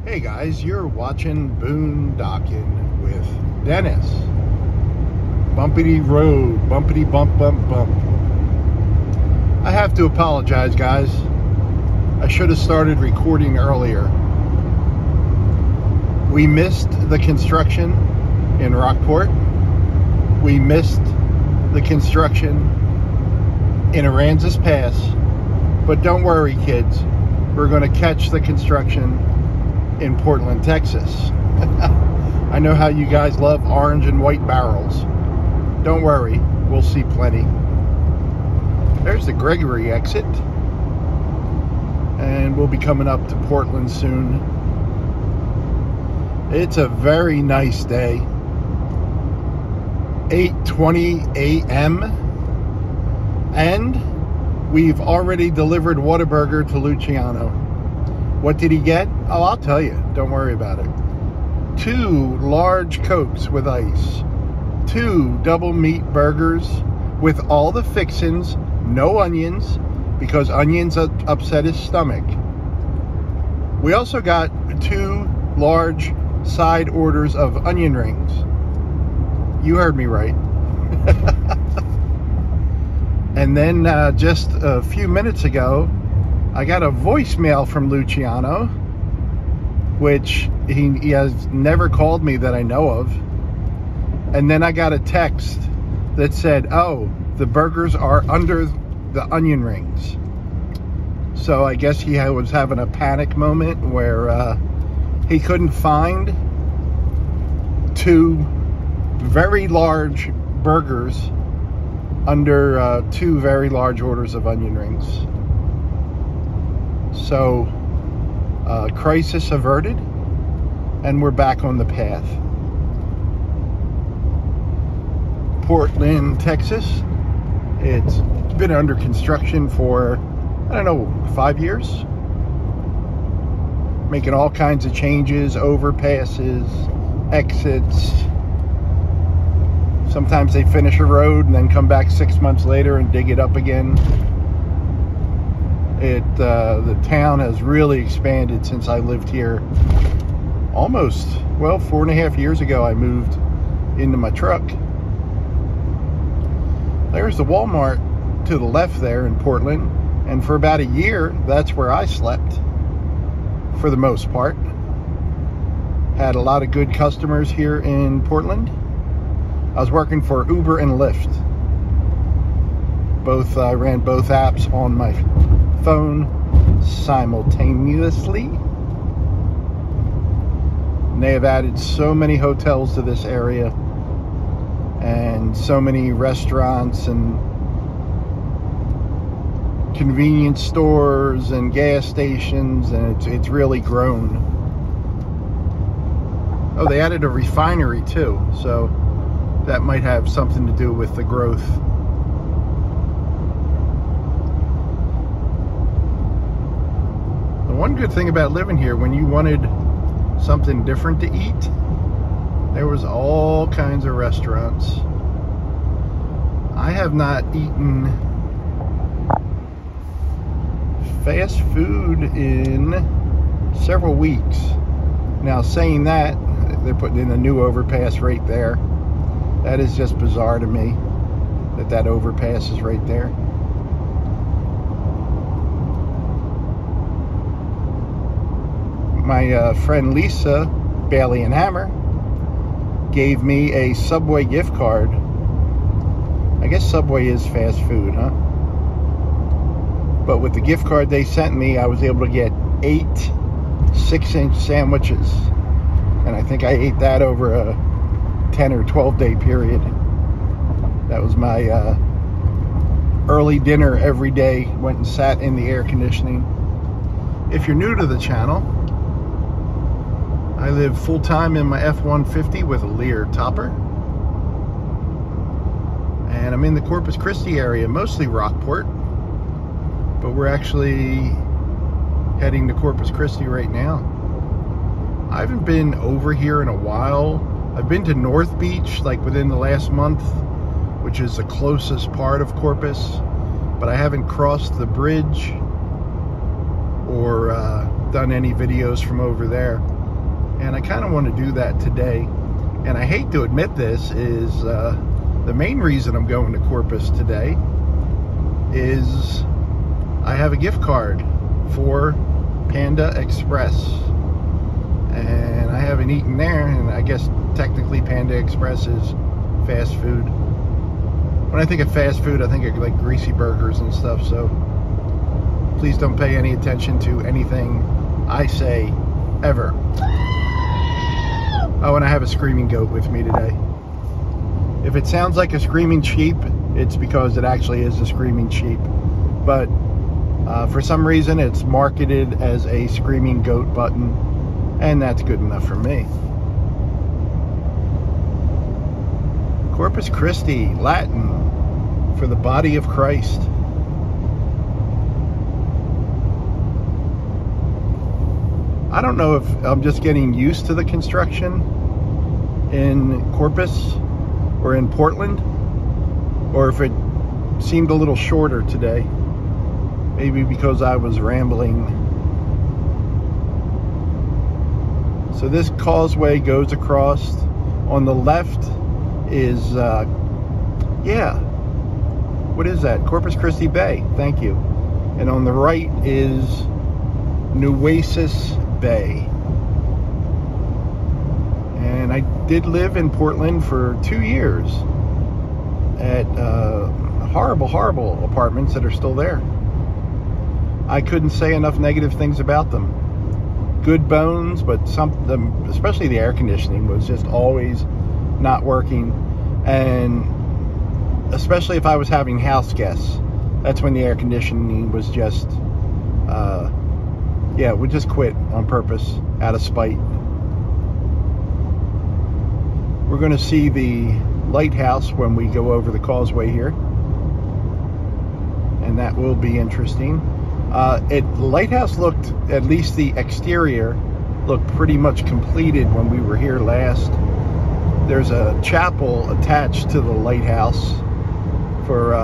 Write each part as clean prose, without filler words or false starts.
Hey guys, you're watching Boondocking with Dennis. Bumpity road, bumpity bump, bump, bump. I have to apologize, guys. I should have started recording earlier. We missed the construction in Rockport. We missed the construction in Aransas Pass. But don't worry, kids. We're going to catch the construction in Portland, Texas. I know how you guys love orange and white barrels. Don't worry, we'll see plenty. There's the Gregory exit, and we'll be coming up to Portland soon. It's a very nice day. 8:20 a.m. and we've already delivered Whataburger to Luciano. What did he get? Oh, I'll tell you. Don't worry about it. 2 large Cokes with ice. 2 double meat burgers with all the fixins. No onions, because onions upset his stomach. We also got 2 large side orders of onion rings. You heard me right. And then just a few minutes ago, I got a voicemail from Luciano, which he has never called me that I know of. And then I got a text that said, oh, the burgers are under the onion rings. So I guess he was having a panic moment where he couldn't find 2 very large burgers under 2 very large orders of onion rings. So, crisis averted, and we're back on the path. Portland, Texas. It's been under construction for, I don't know, 5 years. Making all kinds of changes, overpasses, exits. Sometimes they finish a road and then come back 6 months later and dig it up again. The town has really expanded since I lived here. Almost, well, 4.5 years ago I moved into my truck. There's the Walmart to the left there in Portland, and for about a year that's where I slept for the most part. Had a lot of good customers here in Portland. I was working for Uber and Lyft. I ran both apps on my phone simultaneously. And they have added so many hotels to this area, and so many restaurants and convenience stores and gas stations, and it's really grown. Oh, they added a refinery too, so that might have something to do with the growth. The one good thing about living here, when you wanted something different to eat, there was all kinds of restaurants. I have not eaten fast food in several weeks. Now, saying that, they're putting in a new overpass right there. That is just bizarre to me, that overpass is right there. My friend Lisa, Bailey and Hammer, gave me a Subway gift card. I guess Subway is fast food, huh? But with the gift card they sent me, I was able to get 8 6-inch sandwiches. And I think I ate that over a 10 or 12 day period. That was my early dinner every day. Went and sat in the air conditioning. If you're new to the channel, I live full-time in my F-150 with a Lear topper. And I'm in the Corpus Christi area, mostly Rockport. But we're actually heading to Corpus Christi right now. I haven't been over here in a while. I've been to North Beach, like within the last month, which is the closest part of Corpus. But I haven't crossed the bridge or done any videos from over there, and I kind of want to do that today. And I hate to admit this, is the main reason I'm going to Corpus today is I have a gift card for Panda Express, and I haven't eaten there, and I guess technically Panda Express is fast food. When I think of fast food, I think of like greasy burgers and stuff, so please don't pay any attention to anything I say ever. Oh, and I have a screaming goat with me today. If it sounds like a screaming sheep, it's because it actually is a screaming sheep. But for some reason, it's marketed as a screaming goat button, and that's good enough for me. Corpus Christi, Latin for the body of Christ. I don't know if I'm just getting used to the construction in Corpus or in Portland, or if it seemed a little shorter today. Maybe because I was rambling. So this causeway goes across. On the left is, yeah, what is that? Corpus Christi Bay, thank you. And on the right is Nueces Bay. And I did live in Portland for 2 years at horrible apartments that are still there. I couldn't say enough negative things about them. Good bones, but some of them, especially the air conditioning, was just always not working. And especially if I was having house guests, that's when the air conditioning was just, yeah, we just quit on purpose, out of spite. We're going to see the lighthouse when we go over the causeway here, and that will be interesting. The lighthouse looked, at least the exterior, looked pretty much completed when we were here last. There's a chapel attached to the lighthouse for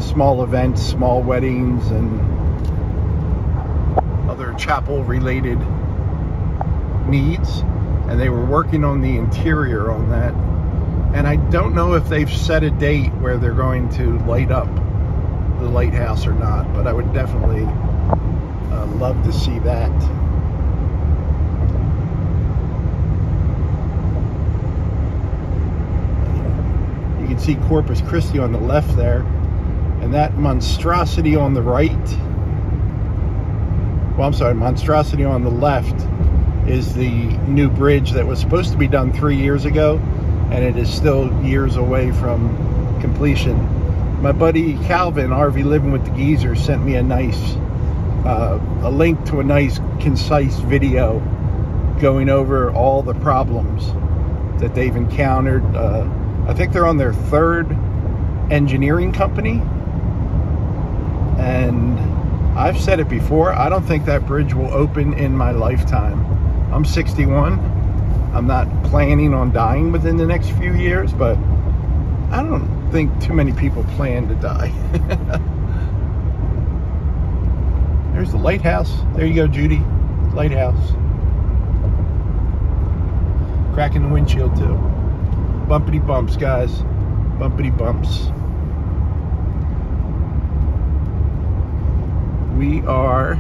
small events, small weddings, and other chapel-related needs. And they were working on the interior on that. And I don't know if they've set a date where they're going to light up the lighthouse or not, but I would definitely love to see that. You can see Corpus Christi on the left there, and that monstrosity on the right, well, I'm sorry, monstrosity on the left is the new bridge that was supposed to be done 3 years ago, and it is still years away from completion. My buddy Calvin, RV Living with the Geezers, sent me a nice, a link to a nice, concise video going over all the problems that they've encountered. I think they're on their 3rd engineering company, and I've said it before, I don't think that bridge will open in my lifetime. I'm 61. I'm not planning on dying within the next few years, but I don't think too many people plan to die. There's the lighthouse. There you go, Judy. Lighthouse. Cracking the windshield too. Bumpity bumps, guys. Bumpity bumps. We are...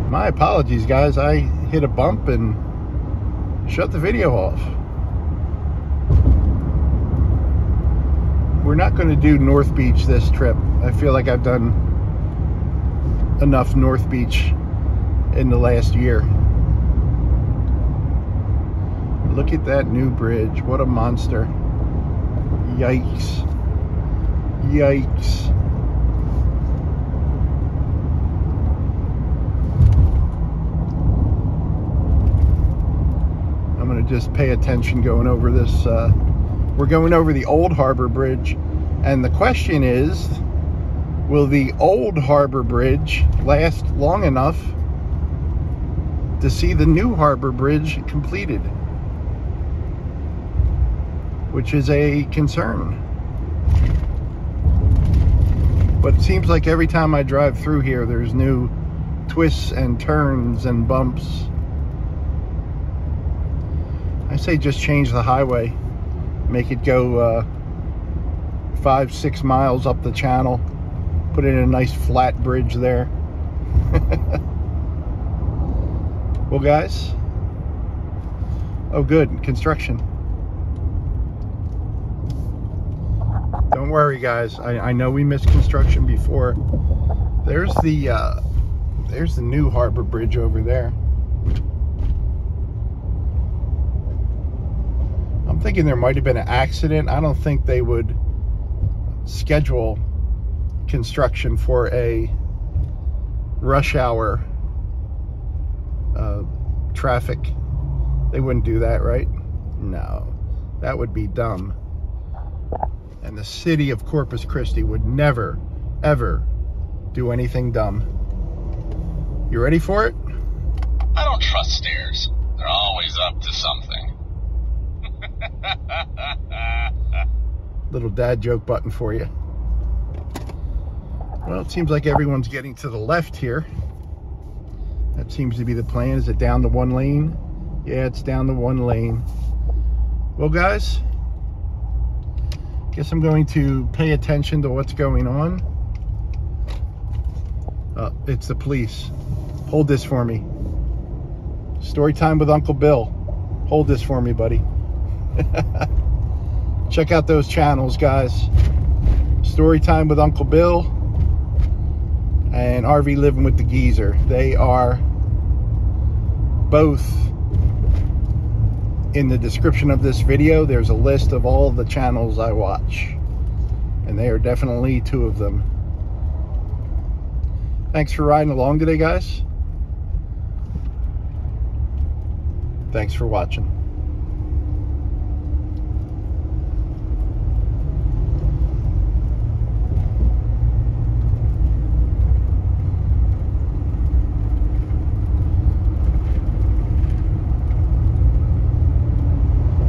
My apologies, guys. I hit a bump and shut the video off. We're not going to do North Beach this trip. I feel like I've done enough North Beach in the last year. Look at that new bridge. What a monster. Yikes. Yikes. I'm going to just pay attention going over this. We're going over the Old Harbor Bridge, and the question is, will the Old Harbor Bridge last long enough to see the New Harbor Bridge completed? Which is a concern. But it seems like every time I drive through here, there's new twists and turns and bumps. I say just change the highway, make it go 5-6 miles up the channel, put in a nice flat bridge there. Well, guys, oh good, construction. Don't worry, guys, I know we missed construction before. There's the new harbor bridge over there. I'm thinking there might have been an accident. I don't think they would schedule construction for a rush hour traffic. They wouldn't do that, right? No, that would be dumb. And the city of Corpus Christi would never, ever do anything dumb. You ready for it? I don't trust stairs. They're always up to something. Little dad joke button for you. Well, it seems like everyone's getting to the left here. That seems to be the plan. Is it down to one lane? Yeah, it's down to one lane. Well, guys, guess I'm going to pay attention to what's going on. It's the police. Hold this for me. Story time with Uncle Bill. Hold this for me, buddy. Check out those channels, guys. Story time with Uncle Bill and RV Living with the Geezer. They are both in the description of this video. There's a list of all the channels I watch, and they are definitely two of them. Thanks for riding along today, guys. Thanks for watching.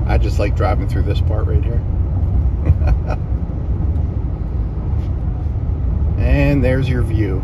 I just like driving through this part right here. And there's your view.